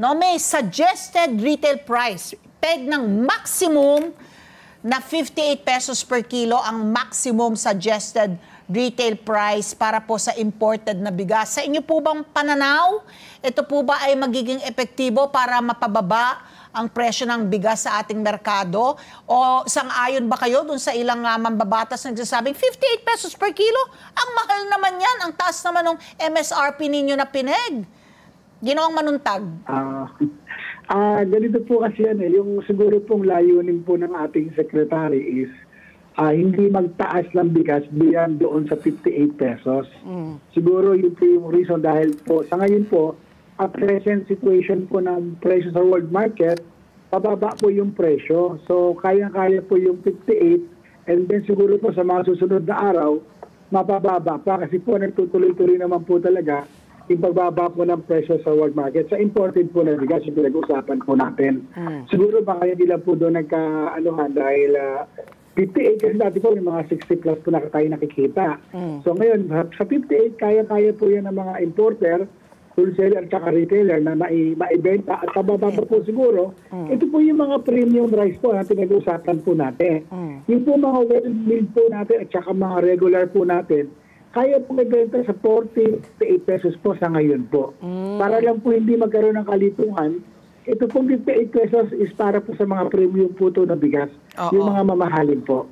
no, may suggested retail price, peg ng maximum na 58 pesos per kilo ang maximum suggested retail price para po sa imported na bigas. Sa inyo po bang pananaw, ito po ba ay magiging epektibo para mapababa ang presyo ng bigas sa ating merkado? O sang-ayon ba kayo dun sa ilang mambabatas na nagsasabing 58 pesos per kilo? Ang mahal naman yan, ang taas naman ng MSRP ninyo na pineg. Ginawang Manuntag. Ganito po kasi yan yung siguro pong layunin po ng ating secretary is hindi magtaas ng bigas beyond doon sa 58 pesos. Siguro yun po yung reason dahil po sa ngayon po, at present situation po ng presyo sa world market, pababa po yung presyo. So kaya-kaya po yung 58 and then siguro po sa mga susunod na araw, mapababa pa kasi po nagtutuloy-tuloy naman po talaga yung pagbaba po ng presyo sa world market. Sa imported po na bigas, yung pinag-usapan po natin. Siguro baka hindi lang po doon nagka-anuhan dahil 58 kasi dati po yung mga 60 plus po na tayo nakikita. So ngayon, sa 58, kaya-kaya po yan ng mga importer, wholesaler at retailer na maibenta at pababa po siguro. Ito po yung mga premium rice po na pinag-usapan po natin. Yung po mga well-milled po natin at saka mga regular po natin, kaya po magbenta sa 48 pesos po sa ngayon po. Para lang po hindi magkaroon ng kalitungan, ito pong 58 pesos is para po sa mga premium po ito na bigas. Yung mga mamahalin po.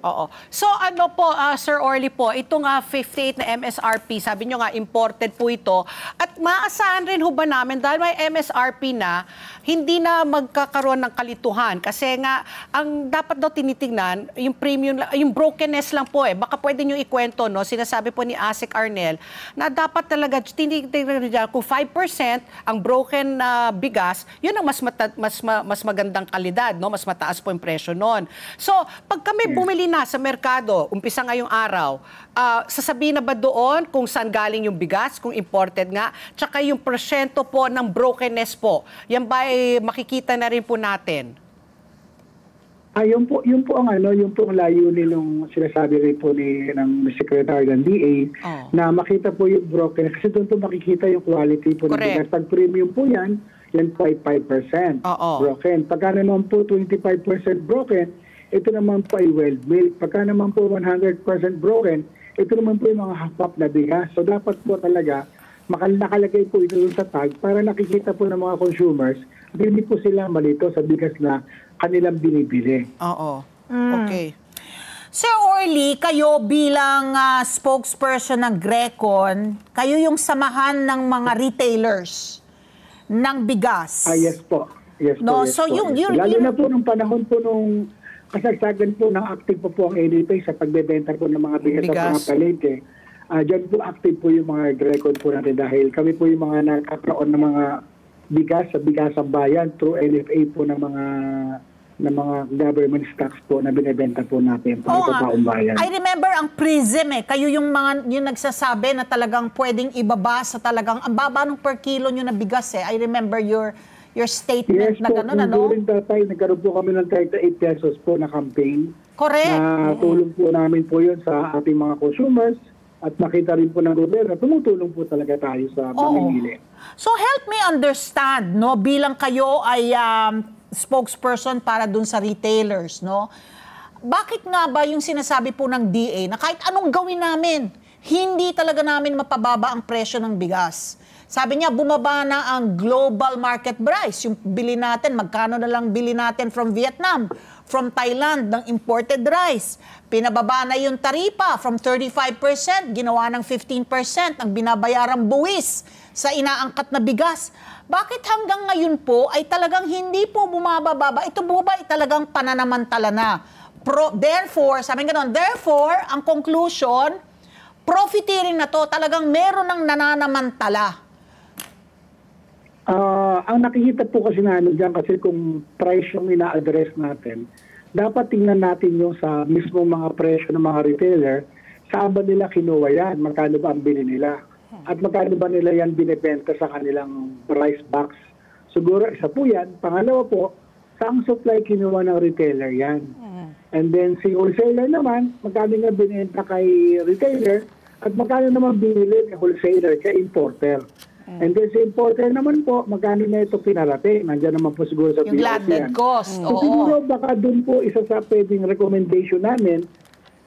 So ano po, Sir Orly po, itong 58 na MSRP, sabi nyo nga imported po ito. At maasahan rin ho ba namin dahil may MSRP na, hindi na magkakaroon ng kalituhan. Kasi nga, ang dapat daw tinitingnan, yung premium, yung brokenness lang po Baka pwede nyo ikwento, no? Sinasabi po ni Asik Arnel, na dapat talaga tinitingnan kung 5% ang broken na bigas, yun ang mas magandang kalidad, no? Mas mataas po yung presyo noon. So, pag kami bumili na sa merkado, umpisa ngayong araw, sasabihin na ba doon kung saan galing yung bigas, kung imported nga, tsaka yung porsyento po ng brokenness po, yan ba makikita na rin po natin? Yun po ang layunin ng sinasabi rin po ng Secretary ng DA na makita po yung brokenness kasi doon po makikita yung quality po ng bigas. Pag premium po yan po ay 5% broken. Pagka naman po 25% broken, ito naman po ay well-milled. Pagka naman po 100% broken, ito naman po yung mga half-up na bigas. So dapat po talaga nakalagay po ito sa tag para nakikita po ng mga consumers, hindi po sila malito sa bigas na kanilang binibili. Okay. Sir Orly, kayo bilang spokesperson ng Grecon, kayo yung samahan ng mga retailers ng bigas. Yes po. Yes no, po. So Lalo na po nung panahon po nung kasagsagan po ng active po ang NFA sa pagbebenta po ng mga bigas sa mga palengke. Diyan po active po yung mga Grecon po natin dahil kami po yung mga nakakaroon ng mga bigas sa bigasang bayan through NFA po ng mga government stocks po na binibenta po natin para sa taong bayan. I remember ang PRISM kayo yung nagsasabi na talagang pwedeng ibaba sa talagang ang baba ng per kilo nyo na bigas I remember your statement na gano'n, ano? During that time, nagkaroon po kami ng 38 pesos po na campaign. Correct. Na tulong po namin po yun sa ating mga consumers at nakita rin po ng gobyerno, tumutulong po talaga tayo sa pamimili. So help me understand, no, bilang kayo ay spokesperson para dun sa retailers, no? Bakit nga ba yung sinasabi po ng DA na kahit anong gawin namin, hindi talaga namin mapababa ang presyo ng bigas? Sabi niya, bumaba na ang global market price. Yung bili natin, magkano na lang bili natin from Vietnam, from Thailand, ng imported rice. Pinababa na yung taripa from 35%, ginawa ng 15% ang binabayarang buwis sa inaangkat na bigas. Bakit hanggang ngayon po ay talagang hindi po bumababa? Ito po ba ay talagang pananamantala na? Therefore, sabi nga nun, ang conclusion, profiteering na to, talagang meron ng nananamantala. Ang nakikita po kasi namin dyan kasi kung price yung ina-address natin, dapat tingnan natin yung sa mismo mga presyo ng mga retailer, saan ba nila kinuha yan, magkano ba ang bili nila, at magkano ba nila yan binibenta sa kanilang price box. Siguro isa po yan. Pangalawa po, saang supply kinuha ng retailer yan. And then si wholesaler naman, magkano nga binenta kay retailer, at magkano naman binili ni wholesaler kay importer. And then sa importer naman po, magkano na ito pinarating? Nandiyan naman po siguro sa Yung PIC landed yan. cost. So, siguro baka dun po isa sa pwedeng recommendation namin,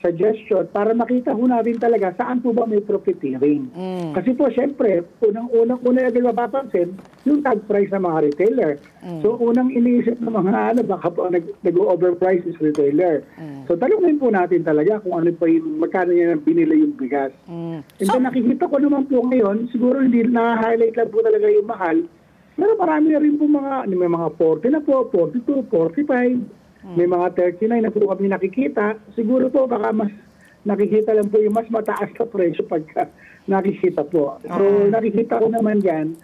suggestion, para makita ho natin talaga saan po ba may profiteering. Kasi po, syempre, unang agad mapapansin, yung tag price ng mga retailer. So, unang iniisip ng mga baka po nag-overprice is retailer. So, talungin po natin talaga kung ano pa yung, magkano yan binili yung bigas. And then, nakikita ko naman po ngayon, siguro hindi na-highlight lang po talaga yung mahal, pero marami na rin po may mga 40 na po, 42, 45, may mga 39 na po kami nakikita. Siguro po baka mas nakikita lang po yung mas mataas na presyo pagka nakikita po. So nakikita ko naman yan,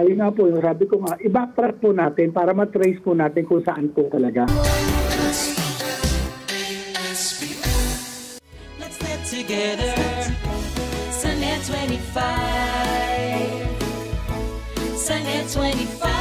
yun nga po, yung sabi ko nga, i-backtrack po natin para matrace po natin kung saan po talaga. Let's get together, Sunnet 25, Sunnet 25.